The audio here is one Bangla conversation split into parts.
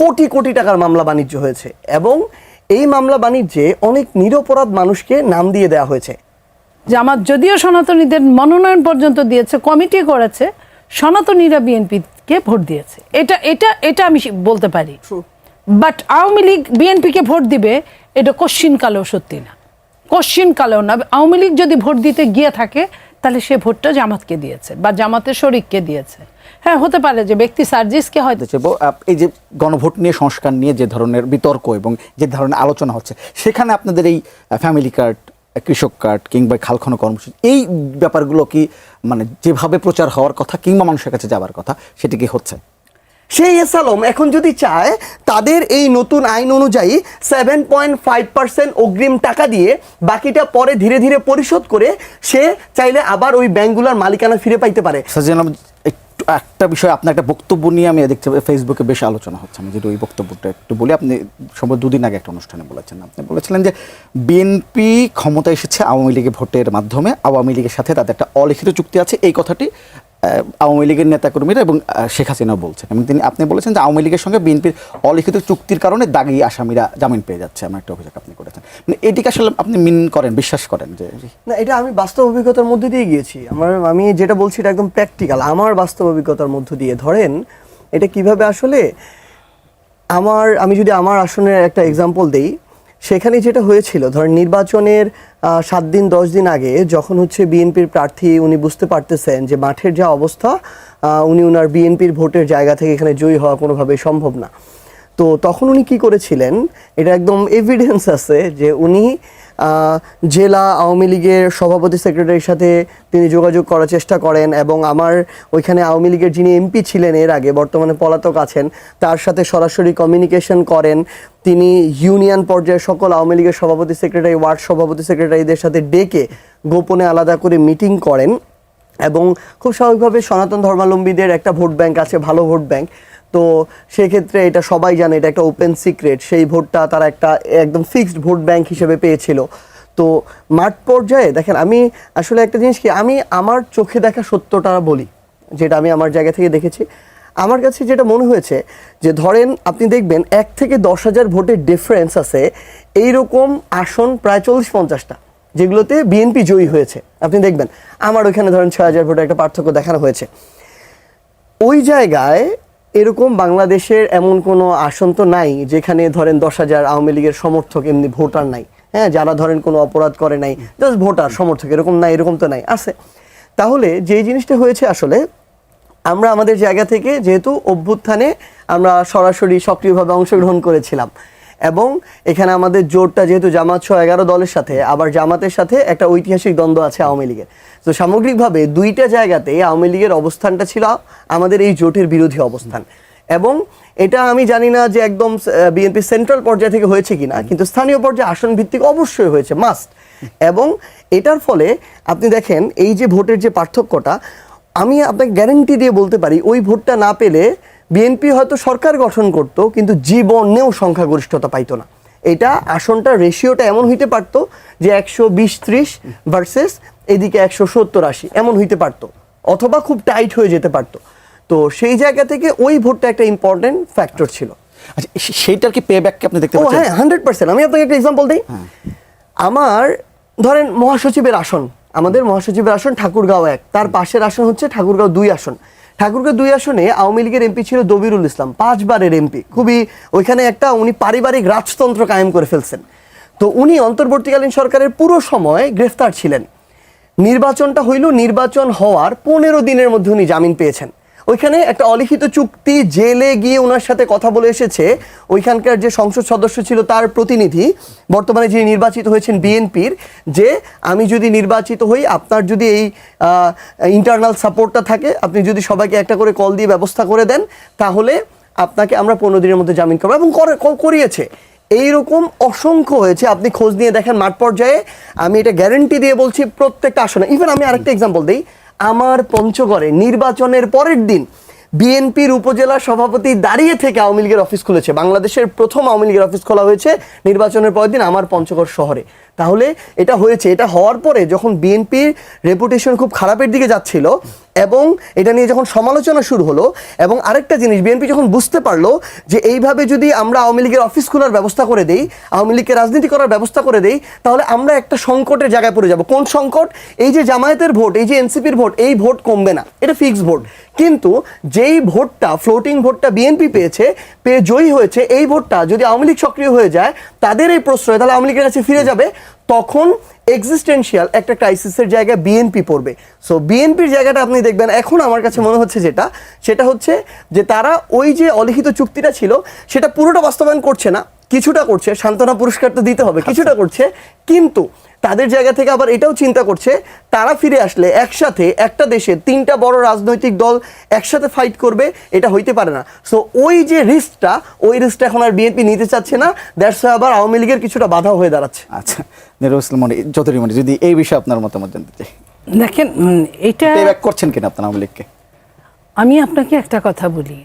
কোটি কোটি টাকার মামলা বাণিজ্য হয়েছে এবং এই মামলা বাণিজ্যে অনেক নিরপরাধ মানুষকে নাম দিয়ে দেওয়া হয়েছে। জামাত যদিও সনাতনীদের মনোনয়ন পর্যন্ত দিয়েছে, কমিটি করেছে, সনাতনীরা বিএনপিকে ভোট দিয়েছে, এটা এটা এটা আমি বলতে পারি। বাট আওয়ামী লীগ বিএনপিকে ভোট দিবে এটা কোশ্চিনকালেও সত্যি না, কোশ্চিনকালেও না। আওয়ামী লীগ যদি ভোট দিতে গিয়ে থাকে তাহলে সে ভোটটা জামাতকে দিয়েছে বা জামাতের শরিককে দিয়েছে। হ্যাঁ, হতে পারে যে ব্যক্তি সার্জিসকে হয়তো। এই যে গণভোট নিয়ে, সংস্কার নিয়ে যে ধরনের বিতর্ক এবং যে ধরনের আলোচনা হচ্ছে, সেখানে আপনাদের এই ফ্যামিলি কার্ড, কৃষক কার্ড কিংবা খালখনো কর্মসূচি, এই ব্যাপারগুলো কি মানে যেভাবে প্রচার হওয়ার কথা কিংবা মানুষের কাছে যাওয়ার কথা সেটি কি হচ্ছে? সেই এসালম এখন যদি চায় তাদের এই নতুন আইন অনুযায়ী 7.5% অগ্রিম টাকা দিয়ে বাকিটা পরে ধীরে ধীরে পরিশোধ করে সে চাইলে আবার ওই ব্যাংকগুলোর মালিকানা ফিরে পাইতে পারে। একটু একটা বিষয়, আপনার একটা বক্তব্য নিয়ে আমি দেখতে ফেসবুকে বেশ আলোচনা হচ্ছে, আমি যদি ওই বক্তব্যটা একটু বলি। আপনি সম্ভবত 2 দিন আগে একটা অনুষ্ঠানে বলেছেন, আপনি বলেছিলেন যে বিএনপি ক্ষমতায় এসেছে আওয়ামী লীগের ভোটের মাধ্যমে, আওয়ামী লীগের সাথে তাদের একটা অলিখিত চুক্তি আছে। এই কথাটি আওয়ামী লীগের নেতাকর্মীরা এবং শেখ হাসিনাও বলছেন, এবং আপনি বলেছেন যে আওয়ামী লীগের সঙ্গে বিএনপির অলিখিত চুক্তির কারণে দাগি আসামিরা জামিন পেয়ে যাচ্ছে, এমন একটা অভিযোগ আপনি করেছেন। মানে এটিকে আসলে আপনি মিন করেন, বিশ্বাস করেন যে? না, এটা আমি বাস্তব অভিজ্ঞতার মধ্যে দিয়ে গিয়েছি। আমি যেটা বলছি এটা একদম প্র্যাকটিক্যাল, আমার বাস্তব অভিজ্ঞতার মধ্য দিয়ে। ধরেন এটা কিভাবে আসলে আমি যদি আমার আসনের একটা এক্সাম্পল দেই, সেখানে যেটা হয়েছিল, ধরেন নির্বাচনের 7 দিন 10 দিন আগে যখন হচ্ছে বিএনপির প্রার্থী উনি বুঝতে পারতেছেন যে মাঠের যা অবস্থা, উনি ওনার বিএনপির ভোটের জায়গা থেকে এখানে জয়ী হওয়া কোনোভাবেই সম্ভব না। তো তখন উনি কি করেছিলেন, এটা একদম এভিডেন্স আছে যে উনি জেলা আওয়ামী লীগের সভাপতি সেক্রেটারির সাথে তিনি যোগাযোগ করার চেষ্টা করেন এবং আমার ওইখানে আওয়ামী লীগের যিনি এমপি ছিলেন এর আগে, বর্তমানে পলাতক আছেন, তার সাথে সরাসরি কমিউনিকেশন করেন। তিনি ইউনিয়ন পর্যায়ে সকল আওয়ামী লীগের সভাপতি সেক্রেটারি, ওয়ার্ড সভাপতি সেক্রেটারিদের সাথে ডেকে গোপনে আলাদা করে মিটিং করেন এবং খুব স্বাভাবিকভাবে সনাতন ধর্মাবলম্বীদের একটা ভোট ব্যাংক আছে, ভালো ভোট ব্যাংক। তো সেক্ষেত্রে এটা সবাই জানে, এটা একটা ওপেন সিক্রেট, সেই ভোটটা তারা একটা একদম ফিক্সড ভোট ব্যাংক হিসেবে পেয়েছিল। তো মাঠ পর্যায়ে দেখেন, আমি আসলে একটা জিনিস কি, আমি আমার চোখে দেখা সত্যটা বলি, যেটা আমি আমার জায়গা থেকে দেখেছি। আমার কাছে যেটা মনে হয়েছে যে ধরেন আপনি দেখবেন 1 থেকে 10,000 ভোটের ডিফারেন্স আছে এইরকম আসন প্রায় 40-50টা, যেগুলোতে বিএনপি জয়ী হয়েছে। আপনি দেখবেন আমার ওইখানে ধরেন 6,000 ভোটের একটা পার্থক্য দেখানো হয়েছে। ওই জায়গায় এরকম বাংলাদেশের এমন কোনো আসন তো নাই যেখানে ধরেন 10,000 আওয়ামী লীগের সমর্থক এমনি ভোটার নাই, হ্যাঁ, যারা ধরেন কোনো অপরাধ করে নাই, জাস্ট ভোটার সমর্থক, এরকম নাই, এরকম তো নাই, আছে। তাহলে যে জিনিসটা হয়েছে আসলে, আমরা আমাদের জায়গা থেকে যেহেতু অভ্যুত্থানে আমরা সরাসরি সক্রিয়ভাবে অংশগ্রহণ করেছিলাম এবং এখানে আমাদের জোটটা যেহেতু জামাত সহ 11 দলের সাথে, আবার জামাতের সাথে একটা ঐতিহাসিক দ্বন্দ্ব আছে আওয়ামী লীগের, তো সামগ্রিকভাবে 2টা জায়গাতে আওয়ামী লীগের অবস্থানটা ছিল আমাদের এই জোটের বিরোধী অবস্থান। এবং এটা আমি জানি না যে একদম বিএনপি সেন্ট্রাল পর্যায় থেকে হয়েছে কিনা, কিন্তু স্থানীয় পর্যায়ে আসন ভিত্তিক অবশ্যই হয়েছে, মাস্ট। এবং এটার ফলে আপনি দেখেন এই যে ভোটের যে পার্থক্যটা, আমি আপনাকে গ্যারেন্টি দিয়ে বলতে পারি ওই ভোটটা না পেলে বিএনপি হয়তো সরকার গঠন করতো, কিন্তু জীবনেও সংখ্যাগরিষ্ঠতা পাইতো না। এটা আসনটা রেশিওটা এমন হইতে পারতো যে 120-30 ভার্সেস এদিকে 170-80 এমন হইতে পারতো, অথবা খুব টাইট হয়ে যেতে পারতো। তো সেই জায়গা থেকে ওই ভোটটা একটা ইম্পর্টেন্ট ফ্যাক্টর ছিল। আচ্ছা, সেইটার কি পে ব্যাক আপনি দেখতে পাচ্ছেন? হ্যাঁ, 100%। আমি আপনাকে একটা এক্সাম্পল দিই। আমার ধরেন মহাসচিবের আসন, আমাদের মহাসচিবের আসন ঠাকুরগাঁও 1, তার পাশের আসন হচ্ছে ঠাকুরগাঁও 2 আসন। ঠাকুরগাঁও 2 আসনে আওয়ামী লীগের এমপি ছিল দবিরুল ইসলাম, 5 বারের এমপি, খুবই ওইখানে একটা উনি পারিবারিক রাজতন্ত্র কায়েম করে ফেলছেন। তো উনি অন্তর্বর্তীকালীন সরকারের পুরো সময় গ্রেফতার ছিলেন। নির্বাচনটা হইল, নির্বাচন হওয়ার 15 দিনের মধ্যে উনি জামিন পেয়েছেন। ওইখানে একটা অলিখিত চুক্তি, জেলে গিয়ে ওনার সাথে কথা বলে এসেছে ওইখানকার যে সংসদ সদস্য ছিল তার প্রতিনিধি, বর্তমানে যিনি নির্বাচিত হয়েছেন বিএনপির, যে আমি যদি নির্বাচিত হই, আপনার যদি এই ইন্টারনাল সাপোর্টটা থাকে, আপনি যদি সবাইকে একটা করে কল দিয়ে ব্যবস্থা করে দেন, তাহলে আপনাকে আমরা 15 দিনের মধ্যে জামিন করবো, এবং করিয়েছে। এইরকম অসংখ্য হয়েছে, আপনি খোঁজ নিয়ে দেখেন মাঠ পর্যায়ে। আমি এটা গ্যারেন্টি দিয়ে বলছি প্রত্যেকটা আসনে। ইভেন আমি আরেকটা এক্সাম্পল দিই, আমার পঞ্চগড়ে নির্বাচনের পরের দিন বিএনপির উপজেলা সভাপতি দাঁড়িয়ে থেকে আওয়ামী লীগের অফিস খুলেছে। বাংলাদেশের প্রথম আওয়ামী লীগের অফিস খোলা হয়েছে নির্বাচনের পরের দিন আমার পঞ্চগড় শহরে। তাহলে এটা হয়েছে, এটা হওয়ার পরে যখন বিএনপির রেপুটেশন খুব খারাপের দিকে যাচ্ছিল এবং এটা নিয়ে যখন সমালোচনা শুরু হলো, এবং আরেকটা জিনিস বিএনপি যখন বুঝতে পারলো যে এইভাবে যদি আমরা আওয়ামী লীগের অফিস খোলার ব্যবস্থা করে দেই, আওয়ামী লীগকে রাজনীতি করার ব্যবস্থা করে দেই, তাহলে আমরা একটা সংকটের জায়গায় পড়ে যাব। কোন সংকট? এই যে জামায়াতের ভোট, এই যে এনসিপির ভোট, এই ভোট কমবে না, এটা ফিক্স ভোট। কিন্তু যেই ভোটটা ফ্লোটিং ভোটটা বিএনপি পেয়ে জয়ী হয়েছে, এই ভোটটা যদি আওয়ামী লীগ সক্রিয় হয়ে যায়, তাদের এই প্রশ্রয় তাহলে আওয়ামী লীগের কাছে ফিরে যাবে, তখন এক্সিস্টেন্সিয়াল একটা ক্রাইসিসের জায়গায় বিএনপি পড়বে। সো বিএনপির জায়গাটা আপনি দেখবেন এখন আমার কাছে মনে হচ্ছে সেটা হচ্ছে যে তারা ওই যে অলিখিত চুক্তিটা ছিল সেটা পুরোটা বাস্তবায়ন করছে না, কিছুটা করছে, সান্ত্বনা পুরস্কার তো দিতে হবে, কিছুটা করছে, কিন্তু তাদের জায়গা থেকে আবার এটাও চিন্তা করছে তারা ফিরে আসলে একসাথে একটা দেশে 3টা বড় রাজনৈতিক দল একসাথে ফাইট করবে, এটা হইতে পারে না। সো ওই যে রিস্কটা, ওই রিস্কটা এখন আর বিএনপি নিতে চাচ্ছে না, দ্যাটস আবার আওয়ামী লীগের কিছুটা বাধা হয়ে দাঁড়াচ্ছে। আচ্ছা, নিরুল ইসলাম মনি, যতরি মনি, যদি এই বিষয়ে আপনার মতামত জানতে চাই। দেখেন, এটা পেব্যাক করছেন কিনা আপনার আওয়ামী লীগকে? আমি আপনাকে একটা কথা বলি,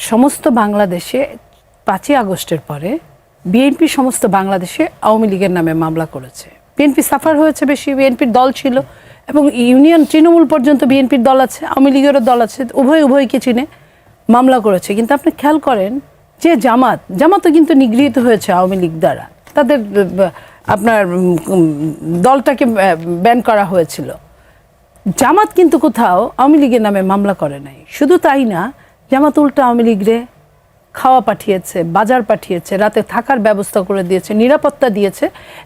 সমস্ত বাংলাদেশে 5ই আগস্টের পরে বিএনপি সমস্ত বাংলাদেশে আওয়ামী লীগের নামে মামলা করেছে। বিএনপি সাফার হয়েছে বেশি, বিএনপির দল ছিল এবং ইউনিয়ন তৃণমূল পর্যন্ত বিএনপির দল আছে, আওয়ামী লীগেরও দল আছে, উভয়কে চিনে মামলা করেছে। কিন্তু আপনি খেয়াল করেন যে জামাতও কিন্তু নিগৃহীত হয়েছে আওয়ামী লীগ দ্বারা, তাদের আপনার দলটাকে ব্যান করা হয়েছিল। জামাত কিন্তু কোথাও আওয়ামী লীগের নামে মামলা করে নাই। শুধু তাই না, জামাত উল্টা আওয়ামী লীগরে খাওয়া পাঠিয়েছে, বাজার পাঠিয়েছে, রাতে থাকার ব্যবস্থা করে দিয়েছে, নিরাপত্তা দিয়েছে।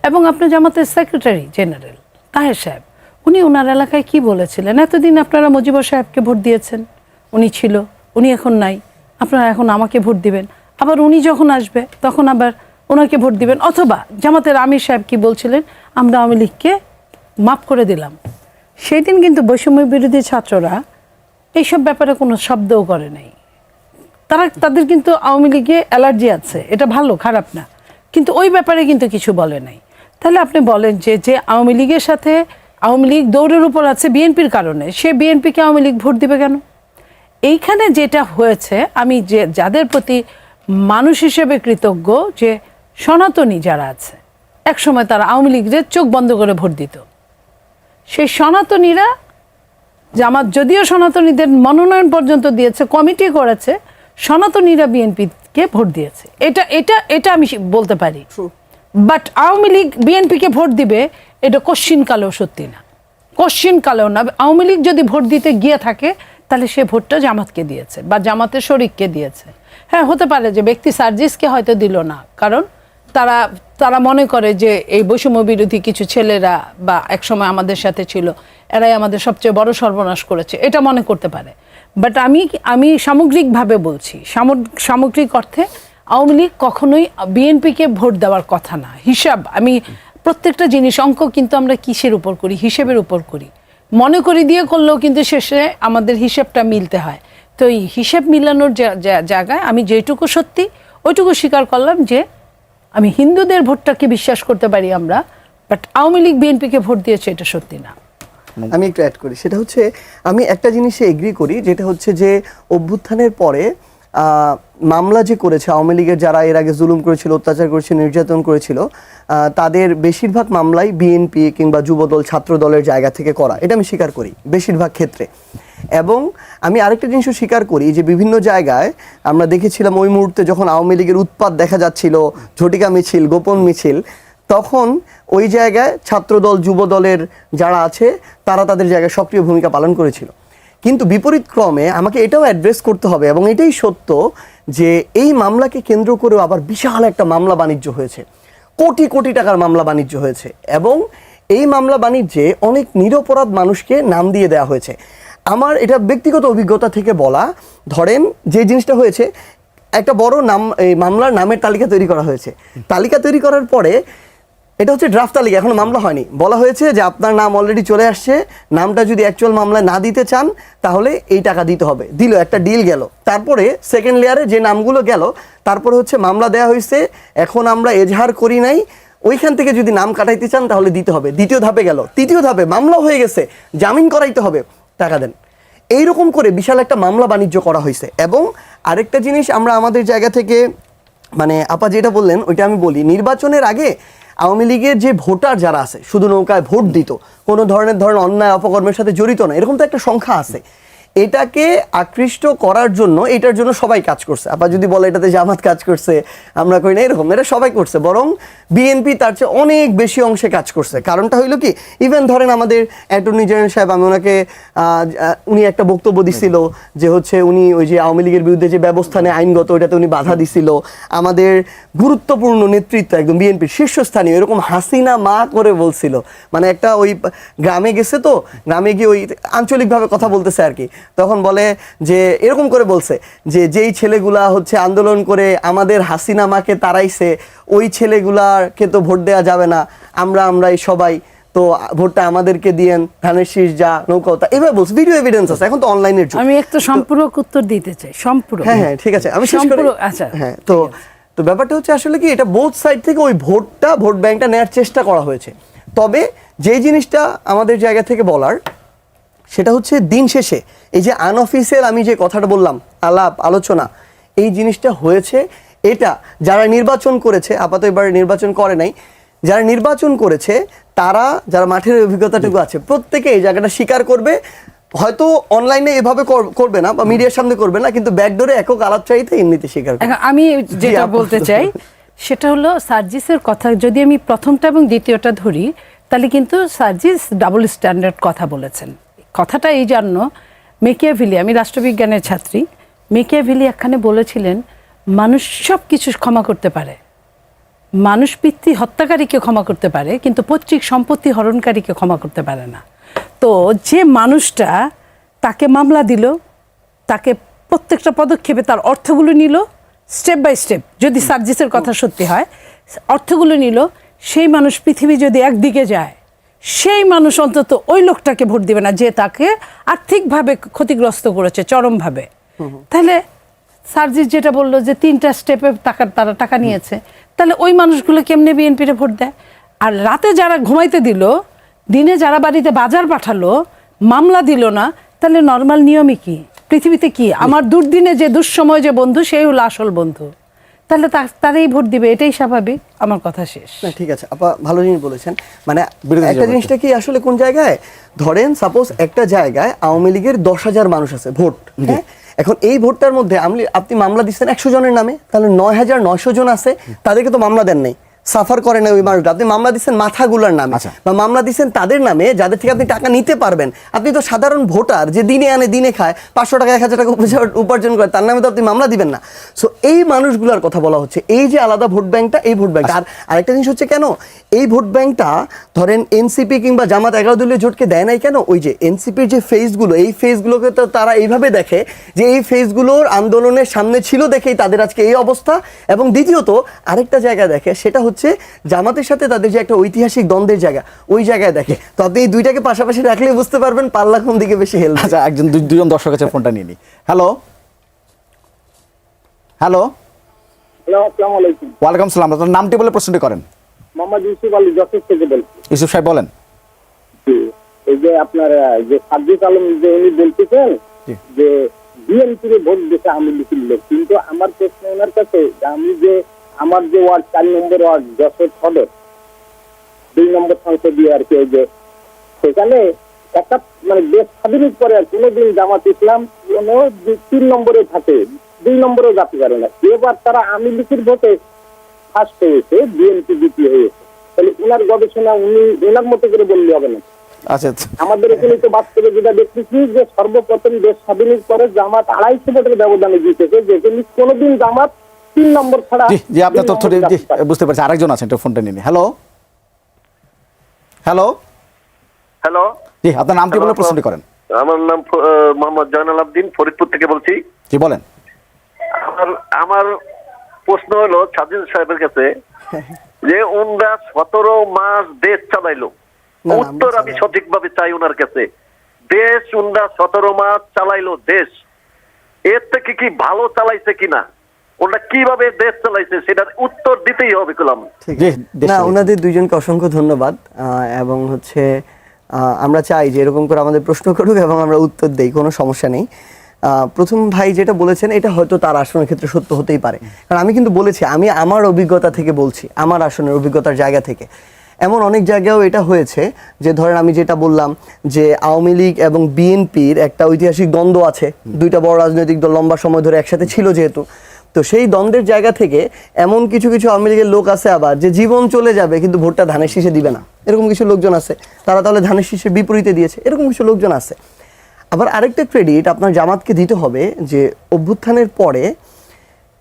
এবং আপনি জামাতের সেক্রেটারি জেনারেল তাহের সাহেব, উনি ওনার এলাকায় কি বলেছিলেন, এতদিন আপনারা মুজিবুর সাহেবকে ভোট দিয়েছেন, উনি ছিল, উনি এখন নাই, আপনারা এখন আমাকে ভোট দিবেন, আবার উনি যখন আসবে তখন আবার ওনাকে ভোট দিবেন। অথবা জামাতের আমির সাহেব কি বলছিলেন, আমরা আওয়ামী লীগকে মাফ করে দিলাম। সেই দিন কিন্তু বৈষম্য বিরোধী ছাত্ররা এইসব ব্যাপারে কোনো শব্দও করে নাই। তাদের কিন্তু আওয়ামী লীগে অ্যালার্জি আছে, এটা ভালো খারাপ না, কিন্তু ওই ব্যাপারে কিন্তু কিছু বলে নাই। তাহলে আপনি বলেন যে আওয়ামী লীগের সাথে আওয়ামী লীগ দৌড়ের উপর আছে বিএনপির কারণে, সে বিএনপিকে আওয়ামী লীগ ভোট দিবে কেন? এইখানে যেটা হয়েছে, আমি যাদের প্রতি মানুষ হিসেবে কৃতজ্ঞ, যে সনাতনী যারা আছে, একসময় তারা আওয়ামী লীগের চোখ বন্ধ করে ভোট দিত, সেই সনাতনীরা, জামাত যদিও সনাতনীদের মনোনয়ন পর্যন্ত দিয়েছে, কমিটি করেছে, সনাতনীরা বিএনপিকে ভোট দিয়েছে, এটা আমি বলতে পারি। বাট আওয়ামী লীগ বিএনপিকে ভোট দিবে, এটা কোশ্চিনকালেও সত্যি না, কোশ্চিনকালেও না। আওয়ামী লীগ যদি ভোট দিতে গিয়ে থাকে, তাহলে সে ভোটটা জামাতকে দিয়েছে বা জামাতের শরিককে দিয়েছে। হ্যাঁ, হতে পারে যে ব্যক্তি সার্জিসকে হয়তো দিল না, কারণ তারা মনে করে যে এই বৈষম্য বিরোধী কিছু ছেলেরা বা একসময় আমাদের সাথে ছিল, এরাই আমাদের সবচেয়ে বড় সর্বনাশ করেছে, এটা মনে করতে পারে। বাট আমি সামগ্রিকভাবে বলছি, সামগ্রিক অর্থে আওয়ামী লীগ কখনোই বিএনপিকে ভোট দেওয়ার কথা না। হিসাব, আমি প্রত্যেকটা জিনিস, অঙ্ক কিন্তু আমরা কিসের উপর করি? হিসেবের উপর করি। মনে করি দিয়ে করলেও কিন্তু শেষে আমাদের হিসাবটা মিলতে হয়। তো এই হিসাব মিলানোর জায়গায় আমি যেটুকু সত্যি ওইটুকু স্বীকার করলাম যে আমি হিন্দুদের ভোটটাকে বিশ্বাস করতে পারি আমরা, বাট আওয়ামী লীগ বিএনপিকে ভোট দিয়েছে এটা সত্যি না। আমি একটু অ্যাড করি, সেটা হচ্ছে আমি একটা জিনিসে এগ্রি করি, যেটা হচ্ছে যে অভ্যুত্থানের পরে মামলা যে করেছে আওয়ামী লীগের যারা এর আগে জুলুম করেছিল, অত্যাচার করেছিল, নির্যাতন করেছিল, তাদের বেশিরভাগ মামলাই বিএনপি কিংবা যুবদল ছাত্র দলের জায়গা থেকে করা, এটা আমি স্বীকার করি বেশিরভাগ ক্ষেত্রে। এবং আমি আরেকটা জিনিসও স্বীকার করি যে বিভিন্ন জায়গায় আমরা দেখেছিলাম ওই মুহূর্তে যখন আওয়ামী লীগের উৎপাত দেখা যাচ্ছিল, ঝটিকা মিছিল, গোপন মিছিল, তখন ওই জায়গায় ছাত্রদল যুবদলের যারা আছে তারা তাদের জায়গায় সক্রিয় ভূমিকা পালন করেছিল। কিন্তু বিপরীত ক্রমে আমাকে এটাও অ্যাড্রেস করতে হবে, এবং এটাই সত্য যে এই মামলাকে কেন্দ্র করেও আবার বিশাল একটা মামলা বাণিজ্য হয়েছে, কোটি কোটি টাকার মামলা বাণিজ্য হয়েছে, এবং এই মামলা বাণিজ্যে অনেক নিরপরাধ মানুষকে নাম দিয়ে দেওয়া হয়েছে। আমার এটা ব্যক্তিগত অভিজ্ঞতা থেকে বলা, ধরেন যে জিনিসটা হয়েছে, একটা বড় এই মামলার নামের তালিকা তৈরি করা হয়েছে। তালিকা তৈরি করার পরে এটা হচ্ছে ড্রাফট তালিকা, এখনো মামলা হয়নি, বলা হয়েছে যে আপনার নাম অলরেডি চলে আসছে, নামটা যদি অ্যাকচুয়াল মামলায় না দিতে চান তাহলে এই টাকা দিতে হবে। দিল, একটা ডিল গেল। তারপরে সেকেন্ড লেয়ারে যে নামগুলো গেল, তারপরে হচ্ছে মামলা দেওয়া হয়েছে, এখন আমরা এজাহার করি নাই, ওইখান থেকে যদি নাম কাটাইতে চান তাহলে দিতে হবে। দ্বিতীয় ধাপে গেল, তৃতীয় ধাপে মামলা হয়ে গেছে, জামিন করাইতে হবে, টাকা দেন। এইরকম করে বিশাল একটা মামলা বাণিজ্য করা হয়েছে। এবং আরেকটা জিনিস আমরা আমাদের জায়গা থেকে মানে আপা যেটা বললেন ওইটা আমি বলি, নির্বাচনের আগে আওয়ামী লীগের যে ভোটার যারা আছে শুধু নৌকায় ভোট দিত, কোনো ধরনের অন্যায় অপকর্মের সাথে জড়িত না, এরকম তো একটা সংখ্যা আছে। এটাকে আকৃষ্ট করার জন্য এটার জন্য সবাই কাজ করছে। আপা যদি বলে এটাতে জামাত কাজ করছে, আমরা কই না এরকম, এটা সবাই করছে, বরং বিএনপি তার চেয়ে অনেক বেশি অংশে কাজ করছে। কারণটা হইলো কি, ইভেন ধরেন আমাদের অ্যাটর্নি জেনারেল সাহেব, আমি ওনাকে উনি একটা বক্তব্য দিছিল যে হচ্ছে উনি ওই যে আওয়ামী লীগের বিরুদ্ধে যে ব্যবস্থা নেয় আইনগত, ওইটাতে উনি বাধা দিছিল। আমাদের গুরুত্বপূর্ণ নেতৃত্ব একদম বিএনপির শীর্ষস্থানীয় এরকম হাসিনা মা করে বলছিল, মানে একটা ওই গ্রামে গেছে, তো গ্রামে গিয়ে ওই আঞ্চলিকভাবে কথা বলতেছে আর কি, তখন বলে যে এরকম করে বলছে যে যেই ছেলেগুলা হচ্ছে আন্দোলন করে আমাদের হাসিনা মাকে তাড়াইছে, ওই ছেলেগুলাকে তো ভোট দেওয়া যাবে না, আমরাই সবাই, তো ভোটটা আমাদেরকে দিয়েন, ধানের শীষ যা নৌকা, এভাবে বলছে, ভিডিও এভিডেন্স আছে, এখন তো অনলাইনের যুগ। আমি একটা সম্পূরক উত্তর দিতে চাই, সম্পূরক। হ্যাঁ ঠিক আছে, আমি শেষ করি। আচ্ছা হ্যাঁ, তো ব্যাপারটা হচ্ছে আসলে কি, এটা বোথ সাইড থেকে ওই ভোট ব্যাংকটা নেওয়ার চেষ্টা করা হয়েছে। তবে যেই জিনিসটা আমাদের জায়গা থেকে বলার, সেটা হচ্ছে দিন শেষে এই যে আনঅফিসিয়াল আমি যে কথাটা বললাম, আলোচনা, এই জিনিসটা হয়েছে, এটা যারা নির্বাচন করেছে, আপাতত এবার নির্বাচন করে নাই, যারা নির্বাচন করেছে তারা, যারা মাঠের অভিজ্ঞতাটুকু আছে, প্রত্যেকে এই জায়গাটা স্বীকার করবে। হয়তো অনলাইনে এভাবে করবে না বা মিডিয়ার সামনে করবে না, কিন্তু ব্যাকডোরে একক আলাপচারিতা এমনিতে স্বীকার করবে। আমি যেটা বলতে চাই সেটা হলো, সার্জিসের কথা যদি আমি প্রথমটা এবং দ্বিতীয়টা ধরি, তাহলে কিন্তু সার্জিস ডাবল স্ট্যান্ডার্ড কথা বলেছেন। কথাটা এই জন্য, মেকিয়াভেলি, আমি রাষ্ট্রবিজ্ঞানের ছাত্রী, মেকিয়াভেলি একখানে বলেছিলেন মানুষ সব কিছু ক্ষমা করতে পারে, মানুষ পিতৃ হত্যাকারীকে ক্ষমা করতে পারে, কিন্তু পৈতৃক সম্পত্তি হরণকারীকে ক্ষমা করতে পারে না। তো যে মানুষটা তাকে মামলা দিল, তাকে প্রত্যেকটা পদক্ষেপে তার অর্থগুলো নিল, স্টেপ বাই স্টেপ, যদি সার্জিসের কথা সত্যি হয়, অর্থগুলো নিল, সেই মানুষ পৃথিবী যদি একদিকে যায়, সেই মানুষ অন্তত ওই লোকটাকে ভোট দিবে না যে তাকে আর্থিকভাবে ক্ষতিগ্রস্ত করেছে চরমভাবে। তাহলে সার্জিস যেটা বললো যে 3টা স্টেপে তারা টাকা নিয়েছে, তাহলে ওই মানুষগুলো কেমনে বিএনপির ভোট দেয়? আর রাতে যারা ঘুমাইতে দিল, দিনে যারা বাড়িতে বাজার পাঠালো, মামলা দিল না, তাহলে নর্মাল নিয়মই কি পৃথিবীতে কি? আমার দুর্দিনে যে দুঃসময় যে বন্ধু, সেই হলো আসল বন্ধু, তাহলে তারাই ভোট দিবে, এটাই স্বাভাবিক। আমার কথা শেষ। না ঠিক আছে আপা, ভালো জিনিস বলেছেন। মানে একটা জিনিসটা কি আসলে কোন জায়গায়, ধরেন সাপোজ একটা জায়গায় আওয়ামী লীগের 10,000 মানুষ আছে ভোট, হ্যাঁ, এখন এই ভোটটার মধ্যে আপনি মামলা দিচ্ছেন 100 জনের নামে, তাহলে 9,900 জন আছে, তাদেরকে তো মামলা দেন নাই, সাফার করে না ওই মানুষটা, আপনি মামলা দিচ্ছেন মাথাগুলার নামে, বা মামলা দিচ্ছেন তাদের নামে যাদের থেকে আপনি টাকা নিতে পারবেন। আপনি তো সাধারণ ভোটার যে দিনে আনে দিনে খায়, 500 টাকা 1,000 টাকা উপার্জন করে, তার নামে তো আপনি মামলা দিবেন না। সো এই মানুষগুলোর কথা বলা হচ্ছে, এই যে আলাদা ভোট ব্যাংকটা, এই ভোট ব্যাংকটা। আর আরেকটা জিনিস হচ্ছে, কেন এই ভোট ব্যাংকটা ধরেন এনসিপি কিংবা জামাত 11 দলীয় জোটকে দেয় নাই কেন? ওই যে এনসিপির যে ফেসগুলো, এই ফেসগুলোকে তো তারা এইভাবে দেখে যে এই ফেসগুলোর আন্দোলনের সামনে ছিল দেখেই তাদের আজকে এই অবস্থা। এবং দ্বিতীয়ত আরেকটা জায়গা দেখে, সেটা হচ্ছে জামাতের সাথে তাদের যে একটা ঐতিহাসিক দ্বন্দ্বের জায়গা, ওই জায়গায় দেখে। তো আপনি এই দুইটাকে পাশাপাশি রাখলে বুঝতে পারবেন পাল্লা কোন দিকে বেশি হেলবে। আচ্ছা, দুজন দর্শক আছে, ফোনটা নিয়ে নি। হ্যালো, আসসালামু আলাইকুম। ওয়ালাইকুম সালাম। আপনার নামটি বলে প্রশ্নটি করেন। মোহাম্মদ ইউসুফ আলী, যশোর থেকে বলছি। ইউসুফ সাহেব বলেন। এই যে আপনার যে সার্জিস আলম যে উনি বলতেছেন যে বিএনপির ভোট দিতে আওয়ামী লীগের লোক, কিন্তু আমার প্রশ্ন ওনার কাছে, আমি যে আমার যে ওয়ার্ড 4 নম্বর ওয়ার্ড যশোর সদর 2 নম্বর সংসদীয় আর কি, যে সেখানে একটা মানে দেশ স্বাধীনের পরে আর কোনোদিন জামাত ইসলাম 3 নম্বরে থাকে, 2 নম্বরেও যেতে পারে না। এবার তারা আওয়ামী লীগের ভোটে ফার্স্ট হয়েছে, বিএনপি দ্বিতীয় হয়েছে। তাহলে ওনার গবেষণা উনি ওনার মতো করে বললে হবে না। আচ্ছা, আমাদের এখানে তো বাস্তবে যেটা দেখতেছি যে সর্বপ্রথম দেশ স্বাধীনের পরে জামাত 250 ভোটের ব্যবধানে জিতেছে, যেখানে কোনোদিন জামাত 3 নম্বর ছাড়া। জি, আপনার তথ্যটি বুঝতে পারছি। আরেকজন আছেন, একটু ফোনটা নিয়ে নি। হ্যালো, জি, আপনার নামটি বলে প্রশ্নটি করেন। আমার নাম মোহাম্মদ জয়নাল আবদিন, ফরিদপুর থেকে বলছি। জি বলেন। আমার প্রশ্ন হলো সাজিদ সাহেবের কাছে, যে ওনারা 17 মাস দেশ চালাইলো, উত্তর আমি সঠিকভাবে চাই ওনার কাছে। দেশ ওনারা 17 মাস চালাইলো দেশ, এর থেকে কি ভালো চালাইছে কিনা, ওনারা কিভাবে দেশ চালাইছে সেটার উত্তর দিতেই হবে। না, ওনাদের দুইজনকে অসংখ্য ধন্যবাদ। এবং হচ্ছে আমরা চাই যে এরকম করে আমাদের প্রশ্ন করুক এবং আমরা উত্তর দেই, কোনো সমস্যা নেই। প্রথম ভাই যেটা বলেছেন এটা হয়তো তার আসনের ক্ষেত্রে সত্য হতেই পারে, কারণ আমি কিন্তু বলেছি আমি আমার অভিজ্ঞতা থেকে বলছি, আমার আসনের অভিজ্ঞতার জায়গা থেকে। এমন অনেক জায়গায়ও এটা হয়েছে যে ধরেন আমি যেটা বললাম যে আওয়ামী লীগ এবং বিএনপির একটা ঐতিহাসিক দ্বন্দ্ব আছে, দুইটা বড় রাজনৈতিক দল লম্বা সময় ধরে একসাথে ছিল যেহেতু, তো সেই দ্বন্দ্বের জায়গা থেকে এমন কিছু কিছু আওয়ামী লীগের লোক আছে আবার যে জীবন চলে যাবে কিন্তু ভোটটা ধানের শীষে দিবে না, এরকম কিছু লোকজন আছে, তারা তাহলে ধানের শীষের বিপরীতে দিয়েছে, এরকম কিছু লোকজন আছে। আবার আরেকটা ক্রেডিট আপনার জামাতকে দিতে হবে যে অভ্যুত্থানের পরে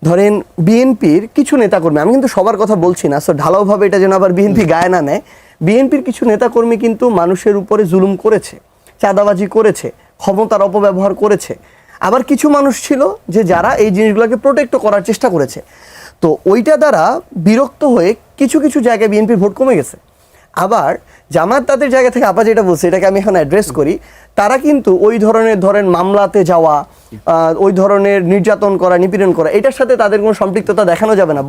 ধরেন বিএনপির কিছু নেতাকর্মী, আমি কিন্তু সবার কথা বলছি না, সো ঢালাওভাবে এটা যেন আবার বিএনপি গায়ে না নেয়, বিএনপির কিছু নেতাকর্মী কিন্তু মানুষের উপরে জুলুম করেছে, চাঁদাবাজি করেছে, ক্ষমতার অপব্যবহার করেছে। আবার কিছু মানুষ ছিল যে যারা এই জিনিসগুলোকে প্রোটেক্ট করার চেষ্টা করেছে, তো ওইটা দ্বারা বিরক্ত হয়ে কিছু কিছু জায়গায় বিএনপির ভোট কমে গেছে। আবার জামাত তাদের জায়গা থেকে আপা যেটা বলছে এটাকে আমি এখন অ্যাড্রেস করি, তারা কিন্তু ওই ধরনের ধরেন মামলাতে যাওয়া, ওই ধরনের নির্যাতন করা, নিপীড়ন করা, এটার সাথে তাদের কোনো সম্পৃক্ততা দেখানো যাবে না,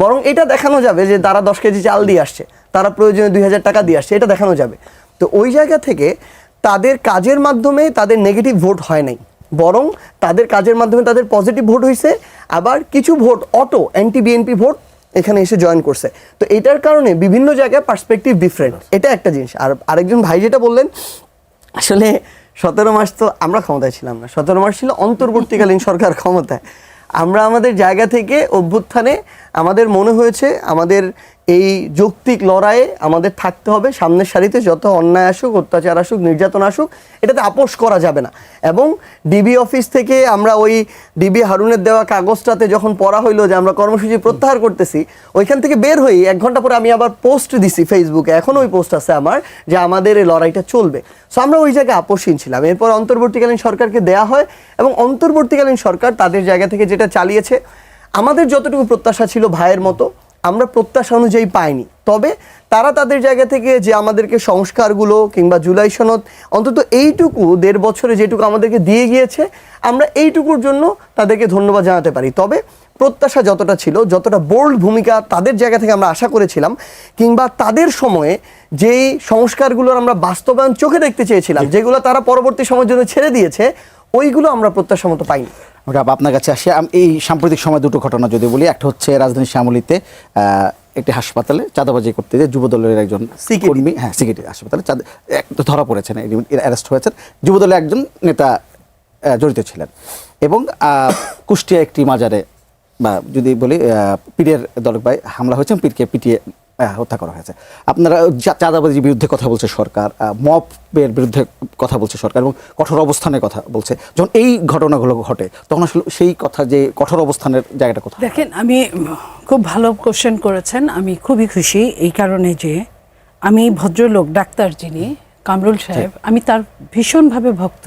বরং এটা দেখানো যাবে যে তারা 10 কেজি চাল দিয়ে আসছে, তারা প্রয়োজনে 2000 টাকা দিয়ে আসছে, এটা দেখানো যাবে। তো ওই জায়গা থেকে তাদের কাজের মাধ্যমে তাদের নেগেটিভ ভোট হয় নাই, বরং তাদের কাজের মাধ্যমে তাদের পজিটিভ ভোট হয়েছে। আবার কিছু vote auto anti BNP vote এখানে এসে জয়েন করছে। তো এটার কারণে বিভিন্ন জায়গায় পার্সপেক্টিভ ডিফারেন্ট, এটা একটা জিনিস। আর আরেকজন ভাই যেটা বললেন, আসলে 17 মাস তো আমরা ক্ষমতায় ছিলাম না, 17 মাস ছিল অন্তর্বর্তীকালীন সরকার ক্ষমতায়। আমরা আমাদের জায়গা থেকে অভ্যুত্থানে আমাদের মনে হয়েছে আমাদের এই যৌক্তিক লড়াইয়ে আমাদের থাকতে হবে সামনের সারিতে, যত অন্যায় আসুক, অত্যাচার আসুক, নির্যাতন আসুক, এটাতে আপোষ করা যাবে না। এবং ডিবি অফিস থেকে আমরা ওই ডিবি হারুনের দেওয়া কাগজটাতে যখন পড়া হইলো যে আমরা কর্মসূচি প্রত্যাহার করতেছি, ওইখান থেকে বের হয়ে 1 ঘন্টা পরে আমি আবার পোস্ট দিছি ফেসবুকে, এখনও ওই পোস্ট আছে আমার, যে আমাদের এই লড়াইটা চলবে। সো আমরা ওই জায়গায় আপোষহীন ছিলাম। এরপর অন্তর্বর্তীকালীন সরকারকে দেয়া হয় এবং অন্তর্বর্তীকালীন সরকার তাদের জায়গা থেকে যেটা চালিয়েছে, আমাদের যতটুকু প্রত্যাশা ছিল ভাইয়ের মতো আমরা প্রত্যাশা অনুযায়ী পাইনি। তবে তারা তাদের জায়গা থেকে যে আমাদেরকে সংস্কারগুলো কিংবা জুলাই সনদ অন্তত এইটুকু 1.5 বছরে যেটুকু আমাদেরকে দিয়ে গিয়েছে, আমরা এইটুকুর জন্য তাদেরকে ধন্যবাদ জানাতে পারি। তবে প্রত্যাশা যতটা ছিল, যতটা বোল্ড ভূমিকা তাদের জায়গা থেকে আমরা আশা করেছিলাম, কিংবা তাদের সময়ে যেই সংস্কারগুলোর আমরা বাস্তবায়ন চোখে দেখতে চেয়েছিলাম, যেগুলো তারা পরবর্তী সময়ের জন্য ছেড়ে দিয়েছে, ওইগুলো আমরা প্রত্যাশা মতো পাইনি। আপনার কাছে আসি, এই সাম্প্রতিক সময় দুটো ঘটনা যদি বলি, একটা হচ্ছে রাজধানী শ্যামলীতে একটি হাসপাতালে চাঁদাবাজি করতে যে যুবদলের একজন কর্মী, সিকিটি হাসপাতালে ধরা পড়েছেন, অ্যারেস্ট হয়েছেন, যুবদলের একজন নেতা জড়িত ছিলেন। এবং কুষ্টিয়া একটি মাজারে বা যদি বলি পীরের দলবায় হামলা হয়েছে, পীরকে পিটিয়ে হত্যা করা হয়েছে। আপনারা চাঁদাবাজির বিরুদ্ধে কথা বলছে সরকার, মবের বিরুদ্ধে কথা বলছে সরকার এবং কঠোর অবস্থানের কথা বলছে। যখন এই ঘটনাগুলো ঘটে তখন আসলে সেই কথা, যে কঠোর অবস্থানের জায়গাটা কোথায়? দেখেন, আমি খুব ভালো কোশ্চেন করেছেন, আমি খুবই খুশি এই কারণে যে আমি ভদ্রলোক ডাক্তার যিনি কামরুল সাহেব, আমি তার ভীষণভাবে ভক্ত।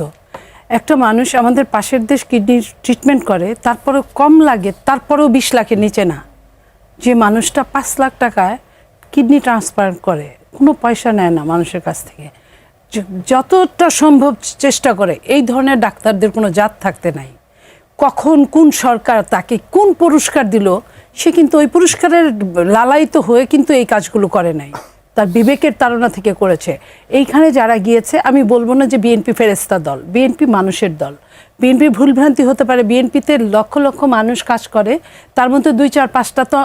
একটা মানুষ আমাদের পাশের দেশ কিডনির ট্রিটমেন্ট করে, তারপরেও কম লাগে, তারপরেও 20 লাখের নিচে না। যে মানুষটা 5 লাখ টাকায় কিডনি ট্রান্সফার করে, কোনো পয়সা নেয় না মানুষের কাছ থেকে, যতটা সম্ভব চেষ্টা করে। এই ধরনের ডাক্তারদের কোনো জাত থাকতে নাই। কখন কোন সরকার তাকে কোন পুরস্কার দিল, সে কিন্তু ওই পুরস্কারের লালায়িত হয়ে কিন্তু এই কাজগুলো করে নাই, তার বিবেকের তাড়না থেকে করেছে। এইখানে যারা গিয়েছে, আমি বলবো না যে বিএনপি ফেরেস্তা দল, বিএনপি মানুষের দল। বিএনপি ভুলভ্রান্তি হতে পারে, বিএনপিতে লক্ষ লক্ষ মানুষ কাজ করে, তার মধ্যে 2, 4, 5টা তো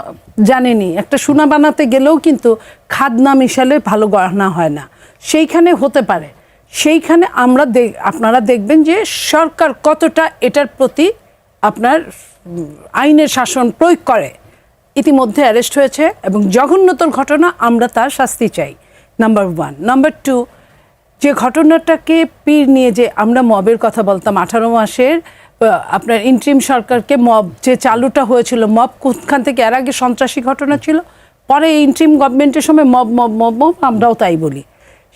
জানেনি। একটা সোনা বানাতে গেলেও কিন্তু খাদ না মিশালে ভালো গহনা হয় না, সেইখানে হতে পারে। সেইখানে আপনারা দেখবেন যে সরকার কতটা এটার প্রতি আপনার আইনের শাসন প্রয়োগ করে। ইতিমধ্যে অ্যারেস্ট হয়েছে এবং জঘন্যতর ঘটনা, আমরা তার শাস্তি চাই, নাম্বার 1। নাম্বার 2, যে ঘটনাটাকে পীর নিয়ে যে আমরা মবের কথা বলতাম, 18 মাসের আপনার ইন্ট্রিম সরকারকে মব যে চালুটা হয়েছিল, মব কোনখান থেকে, এর আগে সন্ত্রাসী ঘটনা ছিল, পরে ইন্ট্রিম গভর্নমেন্টের সময় মব মব মব মব আমরাও তাই বলি।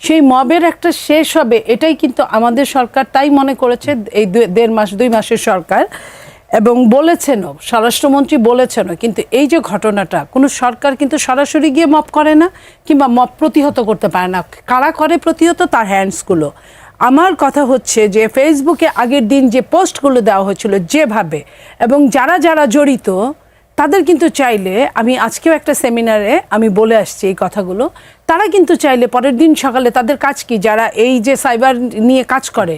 সেই মবের একটা শেষ হবে, এটাই কিন্তু আমাদের সরকার তাই মনে করেছে, এই 1.5 মাস 2 মাসের সরকার, এবং বলেছেনও, স্বরাষ্ট্রমন্ত্রী বলেছেনও। কিন্তু এই যে ঘটনাটা, কোনো সরকার কিন্তু সরাসরি গিয়ে মব করে না, কিংবা মব প্রতিহত করতে পারে না। কারা করে প্রতিহত? তার হ্যান্ডসগুলো। আমার কথা হচ্ছে যে ফেসবুকে আগের দিন যে পোস্টগুলো দেওয়া হয়েছিল যেভাবে, এবং যারা যারা জড়িত, তাদের কিন্তু চাইলে, আমি আজকেও একটা সেমিনারে আমি বলে আসছি এই কথাগুলো, তারা কিন্তু চাইলে পরের দিন সকালে, তাদের কাজ কি, যারা এই যে সাইবার নিয়ে কাজ করে,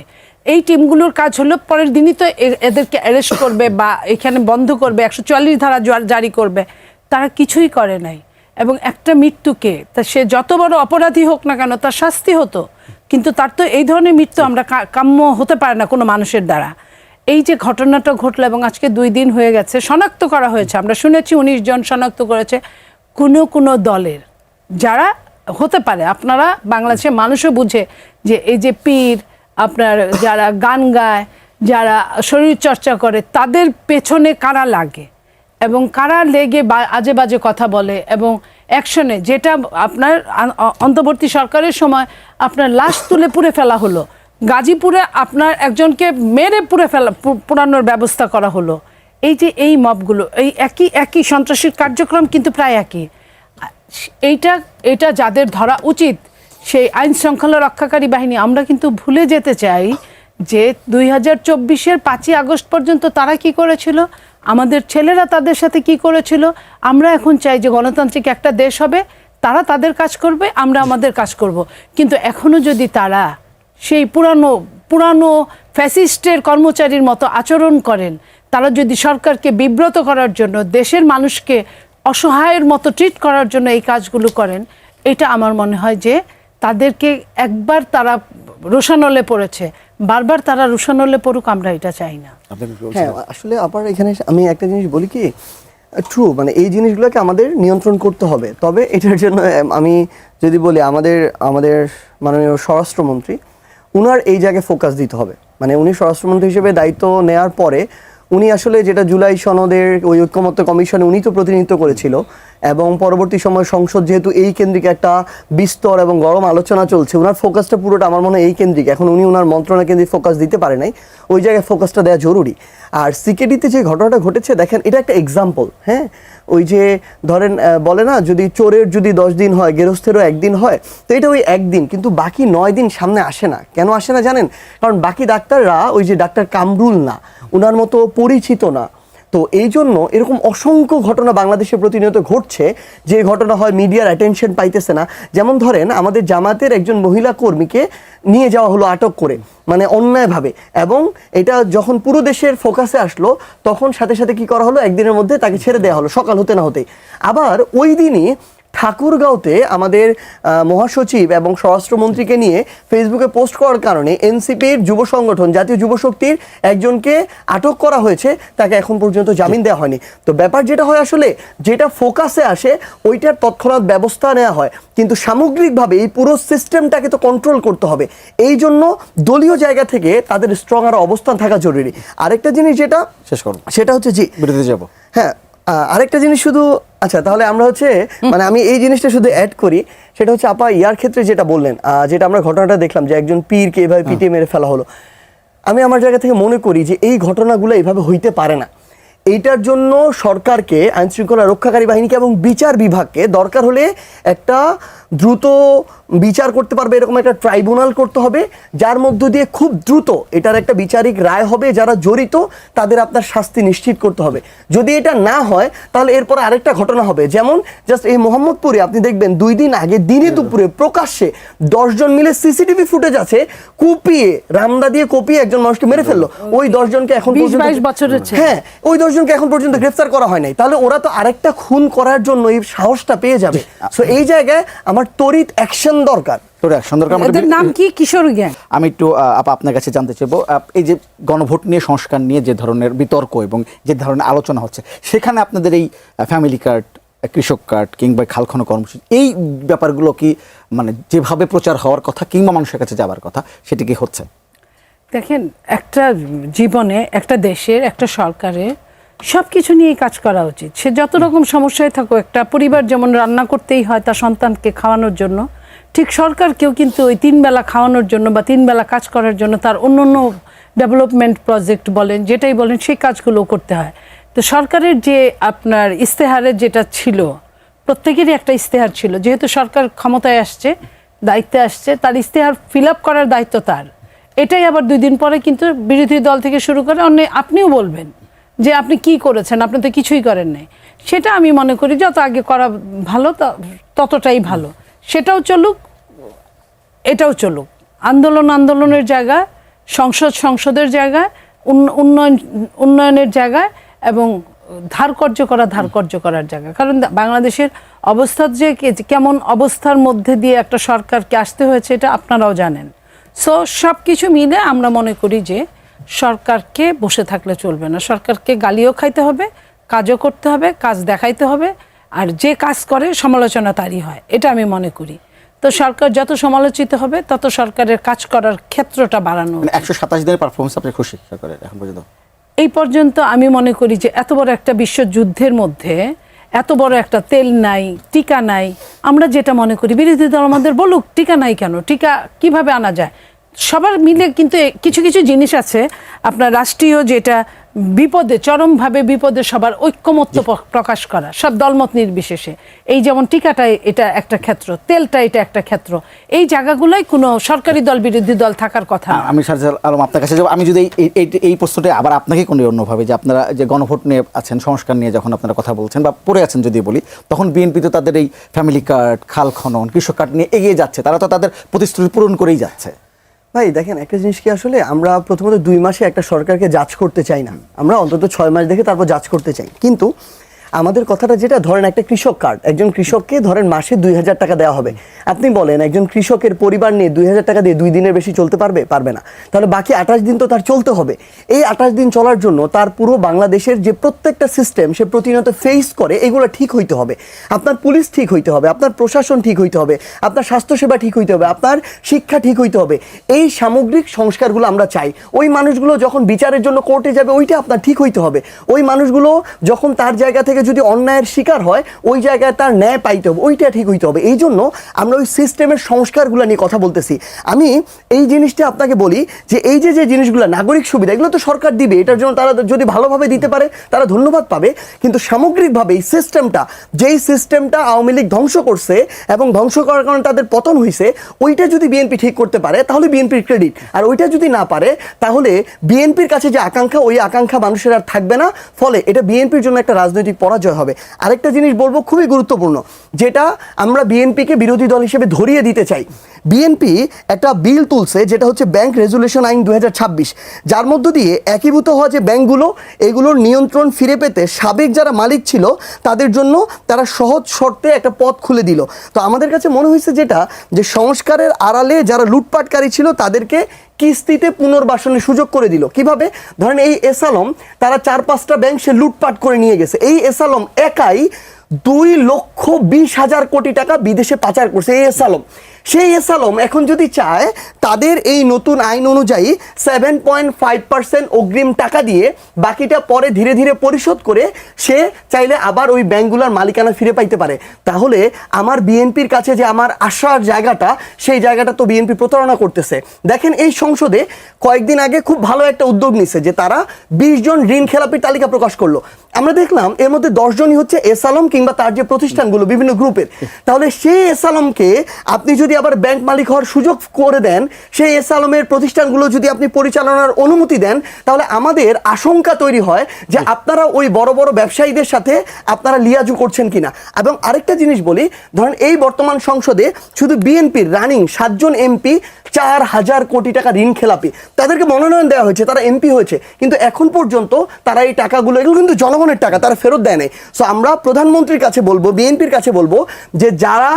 এই টিমগুলোর কাজ হলো পরের দিনই তো এদেরকে অ্যারেস্ট করবে বা এখানে বন্ধ করবে, 144 ধারা জারি করবে। তারা কিছুই করে নাই। এবং একটা মৃত্যুকে, তা সে যত বড় অপরাধী হোক না কেন, তার শাস্তি হতো, কিন্তু তার তো এই ধরনের মৃত্যু আমরা কাম্য হতে পারে না কোনো মানুষের দ্বারা। এই যে ঘটনাটা ঘটলো এবং আজকে 2 দিন হয়ে গেছে, শনাক্ত করা হয়েছে, আমরা শুনেছি 19 জন শনাক্ত করেছে কোনো দলের, যারা হতে পারে, আপনারা বাংলাদেশের মানুষও বুঝে যে এই যে পীর, আপনার যারা গান গায়, যারা শরীর চর্চা করে, তাদের পেছনে কারা লাগে এবং কারা লেগে আজে বাজে কথা বলে এবং অ্যাকশনে, যেটা আপনার অন্তর্বর্তী সরকারের সময় আপনার লাশ তুলে পুড়ে ফেলা হলো, গাজীপুরে আপনার একজনকে মেরে পোড়ানোর ব্যবস্থা করা হলো। এই যে এই মবগুলো, এই একই সন্ত্রাসী কার্যক্রম কিন্তু প্রায় একই। এইটা যাদের ধরা উচিত, সেই আইন শৃঙ্খলা রক্ষাকারী বাহিনী। আমরা কিন্তু ভুলে যেতে চাই যে 2024-এর 5ই আগস্ট পর্যন্ত তারা কি করেছিল, আমাদের ছেলেরা তাদের সাথে কি করেছিল। আমরা এখন চাই যে গণতান্ত্রিক একটা দেশ হবে, তারা তাদের কাজ করবে, আমরা আমাদের কাজ করব। কিন্তু এখনো যদি তারা সেই পুরানো ফ্যাসিস্টের কর্মচারীর মতো আচরণ করেন, তারা যদি সরকারকে বিব্রত করার জন্য, দেশের মানুষকে অসহায়ের মতো ট্রিট করার জন্য এই কাজগুলো করেন, এটা আমার মনে হয় যে তাদেরকে একবার তারা রোষানলে পড়েছে, বারবার তারা রোষানলে পড়ুক, আমরা এটা চাই না। হ্যাঁ, আসলে আবার এখানে আমি একটা জিনিস বলি কি, ট্রু, মানে এই জিনিসগুলোকে আমাদের নিয়ন্ত্রণ করতে হবে। তবে এটার জন্য আমি যদি বলি, আমাদের মাননীয় স্বরাষ্ট্রমন্ত্রী, উনার এই জায়গায় ফোকাস দিতে হবে। মানে উনি স্বরাষ্ট্রমন্ত্রী হিসেবে দায়িত্ব নেওয়ার পরে উনি আসলে যেটা জুলাই সনদের ওই ঐক্যমত্য কমিশনে উনি তো প্রতিনিধিত্ব করেছিল, এবং পরবর্তী সময় সংসদ যেহেতু এই কেন্দ্রিক একটা বিস্তর এবং গরম আলোচনা চলছে, ওনার ফোকাসটা পুরোটা আমার মনে হয় এই কেন্দ্রিক। এখন উনি ওনার মন্ত্রণা কেন্দ্রিক ফোকাস দিতে পারে নাই, ওই জায়গায় ফোকাসটা দেওয়া জরুরি। আর সিকেডিতে যে ঘটনাটা ঘটেছে, দেখেন এটা একটা এক্সাম্পল। হ্যাঁ, ওই যে ধরেন বলে না, যদি চোরের যদি 10 দিন হয়, গেরস্থেরও 1 দিন হয়, তো এটা ওই 1 দিন, কিন্তু বাকি 9 দিন সামনে আসে না। কেন আসে না জানেন? কারণ বাকি ডাক্তাররা ওই যে ডাক্তার কামরুল না, ওনার মতো পরিচিত না। তো এই জন্য এরকম অসংখ্য ঘটনা বাংলাদেশে প্রতিনিয়ত ঘটছে, যে ঘটনা হয় মিডিয়ার অ্যাটেনশন পাইতেছে না। যেমন ধরেন আমাদের জামাতের একজন মহিলা কর্মীকে নিয়ে যাওয়া হলো আটক করে, মানে অন্যায়ভাবে, এবং এটা যখন পুরো দেশের ফোকাসে আসলো, তখন সাথে সাথে কি করা হলো, একদিনের মধ্যে তাকে ছেড়ে দেওয়া হলো, সকাল হতে না হতেই। আবার ওই দিনই ঠাকুরগাঁওতে আমাদের মহাসচিব এবং স্বরাষ্ট্রমন্ত্রীকে নিয়ে ফেসবুকে পোস্ট করার কারণে এনসিপির যুব সংগঠন জাতীয় যুব শক্তির একজনকে আটক করা হয়েছে, তাকে এখন পর্যন্ত জামিন দেওয়া হয়নি। তো ব্যাপার যেটা হয়, আসলে যেটা ফোকাসে আসে ওইটার তৎক্ষণাৎ ব্যবস্থা নেওয়া হয়, কিন্তু সামগ্রিকভাবে এই পুরো সিস্টেমটাকে তো কন্ট্রোল করতে হবে। এই জন্য দলীয় জায়গা থেকে তাদের স্ট্রং আর অবস্থান থাকা জরুরি। আরেকটা জিনিস যেটা শেষ করব, সেটা হচ্ছে, জি বিরতি যাব, হ্যাঁ, আরেকটা জিনিস শুধু, আচ্ছা তাহলে আমরা হচ্ছে, মানে আমি এই জিনিসটা শুধু অ্যাড করি, সেটা হচ্ছে আপা ইয়ার ক্ষেত্রে যেটা বললেন, যেটা আমরা ঘটনাটা দেখলাম যে একজন পীরকে এভাবে পিটিয়ে মেরে ফেলা হলো, আমি আমার জায়গা থেকে মনে করি যে এই ঘটনাগুলো এইভাবে হইতে পারে না। এইটার জন্য সরকারকে, আইনশৃঙ্খলা রক্ষাকারী বাহিনীকে এবং বিচার বিভাগকে দরকার হলে একটা দ্রুত বিচার করতে পারবে এরকম একটা ট্রাইব্যুনাল করতে হবে, যার মধ্য দিয়ে খুব দ্রুত এটার একটা বিচারিক রায় হবে, যারা জড়িত তাদের আপনার শাস্তি নিশ্চিত করতে হবে। যদি এটা না হয়, তাহলে এরপর আরেকটা ঘটনা হবে, যেমন জাস্ট এই মোহাম্মদপুরে আপনি দেখবেন 2 দিন আগে দিনে দুপুরে প্রকাশ্যে 10 জন মিলে সিসিটিভি ফুটেজ আছে, কুপিয়ে, রামদা দিয়ে কুপিয়ে একজন মানুষকে মেরে ফেললো। ওই 10 জনকে এখন 20-22 বছরের ছেলে, হ্যাঁ, ওই 10 জনকে এখন পর্যন্ত গ্রেফতার করা হয় নাই। তাহলে ওরা তো আরেকটা খুন করার জন্য এই সাহসটা পেয়ে যাবে। সো এই জায়গায় আমার তড়িৎ অ্যাকশন দরকার। এদের নাম কি? কিশোর গ্যাং। আমি একটু আপনার কাছে জানতে চাইবো, এই যে গণভোট নিয়ে, সংস্কার নিয়ে যে ধরনের বিতর্ক এবং যে ধরনের আলোচনা হচ্ছে, সেখানে আপনাদের এই ফ্যামিলি কার্ড, কৃষক কার্ড কিংবা খাল খনন কর্মসূচি, এই ব্যাপারগুলো কি মানে যেভাবে প্রচার হওয়ার কথা কিংবা মানুষের কাছে যাওয়ার কথা, সেটি কি হচ্ছে? দেখেন, একটা জীবনে, একটা দেশের, একটা সরকারের সব কিছু নিয়ে কাজ করা উচিত। সে যত রকম সমস্যায় থাকুক, একটা পরিবার যেমন রান্না করতেই হয় তার সন্তানকে খাওয়ানোর জন্য, ঠিক সরকারকেও কিন্তু ওই 3 বেলা খাওয়ানোর জন্য বা 3 বেলা কাজ করার জন্য তার অন্য অন্য ডেভেলপমেন্ট প্রজেক্ট বলেন, যেটাই বলেন, সেই কাজগুলো করতে হয়। তো সরকারের যে আপনার ইস্তেহারের যেটা ছিল, প্রত্যেকেরই একটা ইস্তেহার ছিল, যেহেতু সরকার ক্ষমতায় আসছে, দায়িত্বে আসছে, তার ইস্তেহার ফিল আপ করার দায়িত্ব তার। এটাই আবার 2 দিন পরে কিন্তু বিরোধী দল থেকে শুরু করে আপনিও বলবেন যে আপনি কি করেছেন, আপনি তো কিছুই করেন নাই। সেটা আমি মনে করি যত আগে করা ভালো ততটাই ভালো। সেটাও চলুক, এটাও চলুক। আন্দোলনের জায়গায়, সংসদের জায়গায়, উন্নয়নের জায়গায়, এবং ধারকর্য করার জায়গা। কারণ বাংলাদেশের অবস্থা যে কেমন অবস্থার মধ্যে দিয়ে একটা সরকারকে আসতে হয়েছে এটা আপনারাও জানেন। সো সব কিছু মিলে আমরা মনে করি যে সরকারকে বসে থাকলে চলবে না, সরকারকে গালিও খাইতে হবে, কাজও করতে হবে, কাজ দেখাইতে হবে, আর যে কাজ করে সমালোচনা তারই হয়, এটা আমি মনে করি। তো সরকার যত সমালোচিত হবে তত সরকারের কাজ করার ক্ষেত্রটা বাড়ানো। 127 দিনের পারফরমেন্স আপনি খুশি করে এখন পর্যন্ত? এই পর্যন্ত আমি মনে করি যে এত বড় একটা বিশ্বযুদ্ধের মধ্যে এত বড় একটা তেল নাই, টিকা নাই, আমরা যেটা মনে করি, বিরোধী দল আমাদের বলুক টিকা নাই কেন, টিকা কিভাবে আনা যায়, সবার মিলে কিন্তু কিছু কিছু জিনিস আছে আপনার রাষ্ট্রীয়, যেটা বিপদে, চরমভাবে বিপদে সবার ঐক্যমত্য প্রকাশ করা, সব দলমত নির্বিশেষে। এই যেমন টিকাটা এটা একটা ক্ষেত্র, তেলটা এটা একটা ক্ষেত্র, এই জায়গাগুলোই কোনো সরকারি দল বিরোধী দল থাকার কথা না। আমি শাহজাহান আলম আপনার কাছে যাবো। আমি যদি এই প্রশ্নটা আবার আপনাকে কোনো অন্যভাবে, যে আপনারা যে গণভোট নিয়ে আছেন, সংস্কার নিয়ে যখন আপনারা কথা বলছেন বা পড়ে আছেন যদি বলি, তখন বিএনপি তো তাদের এই ফ্যামিলি কার্ড, খাল খনন, কৃষক কার্ড নিয়ে এগিয়ে যাচ্ছে, তারা তো তাদের প্রতিশ্রুতি পূরণ করেই যাচ্ছে। ভাই দেখেন, একটা জিনিস কি, আসলে আমরা প্রথমত 2 মাসে একটা সরকারকে জাজ করতে চাই না, আমরা অন্তত 6 মাস দেখে তারপর জাজ করতে চাই। কিন্তু আমাদের কথাটা যেটা, ধরেন একটা কৃষক কার্ড, একজন কৃষককে ধরেন মাসে 2000 টাকা দেওয়া হবে। আপনি বলেন একজন কৃষকের পরিবার নিয়ে 2000 টাকা দিয়ে 2 দিনের বেশি চলতে পারবে না। তাহলে বাকি 28 দিন তো তার চলতে হবে। এই 28 দিন চলার জন্য তার পুরো বাংলাদেশের যে প্রত্যেকটা সিস্টেম সে প্রতিনিয়ত ফেস করে, এগুলো ঠিক হইতে হবে। আপনার পুলিশ ঠিক হইতে হবে, আপনার প্রশাসন ঠিক হইতে হবে, আপনার স্বাস্থ্যসেবা ঠিক হইতে হবে, আপনার শিক্ষা ঠিক হইতে হবে। এই সামগ্রিক সংস্কারগুলো আমরা চাই। ওই মানুষগুলো যখন বিচারের জন্য কোর্টে যাবে, ওইটা আপনার ঠিক হইতে হবে। ওই মানুষগুলো যখন তার জায়গা থেকে যদি অন্যায়ের শিকার হয়, ওই জায়গায় তার ন্যায় পাইতে হবে, ওইটা ঠিক হইতে হবে। এই জন্য আমরা ওই সিস্টেমের সংস্কারগুলো নিয়ে কথা বলতেছি। আমি এই জিনিসটা আপনাকে বলি যে এই যে জিনিসগুলো, নাগরিক সুবিধা, এগুলো তো সরকার দিবে, এটার জন্য তারা যদি ভালোভাবে দিতে পারে তারা ধন্যবাদ পাবে। কিন্তু সামগ্রিকভাবে এই সিস্টেমটা, যেই সিস্টেমটা আওয়ামী লীগ ধ্বংস করছে এবং ধ্বংস করার কারণে তাদের পতন হয়েছে, ওইটা যদি বিএনপি ঠিক করতে পারে তাহলে বিএনপির ক্রেডিট। আর ওইটা যদি না পারে তাহলে বিএনপির কাছে যে আকাঙ্ক্ষা, ওই আকাঙ্ক্ষা মানুষের আর থাকবে না। ফলে এটা বিএনপির জন্য একটা রাজনৈতিক পরাজয় হবে। আরেকটা জিনিস বলবো খুবই গুরুত্বপূর্ণ, যেটা আমরা বিএনপিকে বিরোধী দল হিসেবে ধরিয়ে দিতে চাই। বিএনপি একটা বিল তুলছে, যেটা হচ্ছে ব্যাংক রেজুলেশন আইন 2026, যার মধ্য দিয়ে একীভূত হওয়া যে ব্যাংকগুলো, এগুলোর নিয়ন্ত্রণ ফিরে পেতে সাবেক যারা মালিক ছিল তাদের জন্য তারা সহজ শর্তে একটা পথ খুলে দিল। তো আমাদের কাছে মনে হয়েছে যেটা, যে সংস্কারের আড়ালে যারা লুটপাটকারী ছিল তাদেরকে কিস্তিতে পুনর্বাসনের সুযোগ করে দিল। কিভাবে? ধরেন এই এস আলম, তারা 4-5টা ব্যাংক সে লুটপাট করে নিয়ে গেছে। এই এস আলম একাই 2,20,000 কোটি টাকা বিদেশে পাচার করছে এই এস আলম। সেই এস আলম এখন যদি চায়, তাদের এই নতুন আইন অনুযায়ী 7.5% অগ্রিম টাকা দিয়ে বাকিটা পরে ধীরে ধীরে পরিশোধ করে সে চাইলে আবার ওই ব্যাংকগুলোর মালিকানা ফিরে পাইতে পারে। তাহলে আমার বিএনপির কাছে যে আমার আশার জায়গাটা, সেই জায়গাটা তো বিএনপি প্রতারণা করতেছে। দেখেন এই সংসদে কয়েকদিন আগে খুব ভালো একটা উদ্যোগ নিচ্ছে, যে তারা 20 জন ঋণ খেলাপির তালিকা প্রকাশ করলো। আমরা দেখলাম এর মধ্যে 10 জনই হচ্ছে এস আলম কিংবা তার যে প্রতিষ্ঠানগুলো বিভিন্ন গ্রুপের। তাহলে সেই এস আলমকে আপনি যদি আবার ব্যাংক মালিক হওয়ার সুযোগ করে দেন, সেই এস আলমের প্রতিষ্ঠানগুলো যদি আপনি পরিচালনার অনুমতি দেন, তাহলে আমাদের আশঙ্কা তৈরি হয় যে আপনারা ওই বড় বড় ব্যবসায়ীদের সাথে আপনারা লিয়াজু করছেন কিনা। এবং আরেকটা জিনিস বলি, ধরেন এই বর্তমান সংসদে শুধু বিএনপির রানিং 7 জন এমপি 4,000 কোটি টাকা ঋণ খেলাপি, তাদেরকে মনোনয়ন দেওয়া হয়েছে, তারা এমপি হয়েছে, কিন্তু এখন পর্যন্ত তারা এই টাকাগুলো, এগুলো কিন্তু জনগণের টাকা, তারা ফেরত দেয় নাই। সো আমরা প্রধানমন্ত্রীর কাছে বলবো, বিএনপির কাছে বলবো, যে যারা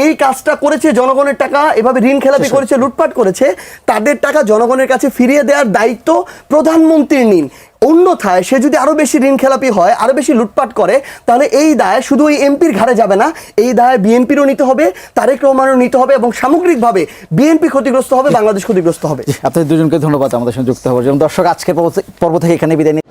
এই কাজটা করেছে, জনগণের টাকা এভাবে ঋণ খেলাপি করেছে, লুটপাট করেছে, তাদের টাকা জনগণের কাছে ফিরিয়ে দেওয়ার দায়িত্ব প্রধানমন্ত্রীর নিন। অন্যথায় সে যদি আরো বেশি ঋণ খেলাপি হয়, আরো বেশি লুটপাট করে, তাহলে এই দায় শুধু ওই এমপির ঘাড়ে যাবে না, এই দায় বিএনপিরও নিতে হবে, তারেক রহমানও নিতে হবে, এবং সামগ্রিকভাবে বিএনপি ক্ষতিগ্রস্ত হবে, বাংলাদেশ ক্ষতিগ্রস্ত হবে। আপনাদের দুজনকে ধন্যবাদ আমাদের সঙ্গে যুক্ত হওয়ার জন্য। দর্শক, আজকের পর্ব থেকে এখানে বিদায় নিই।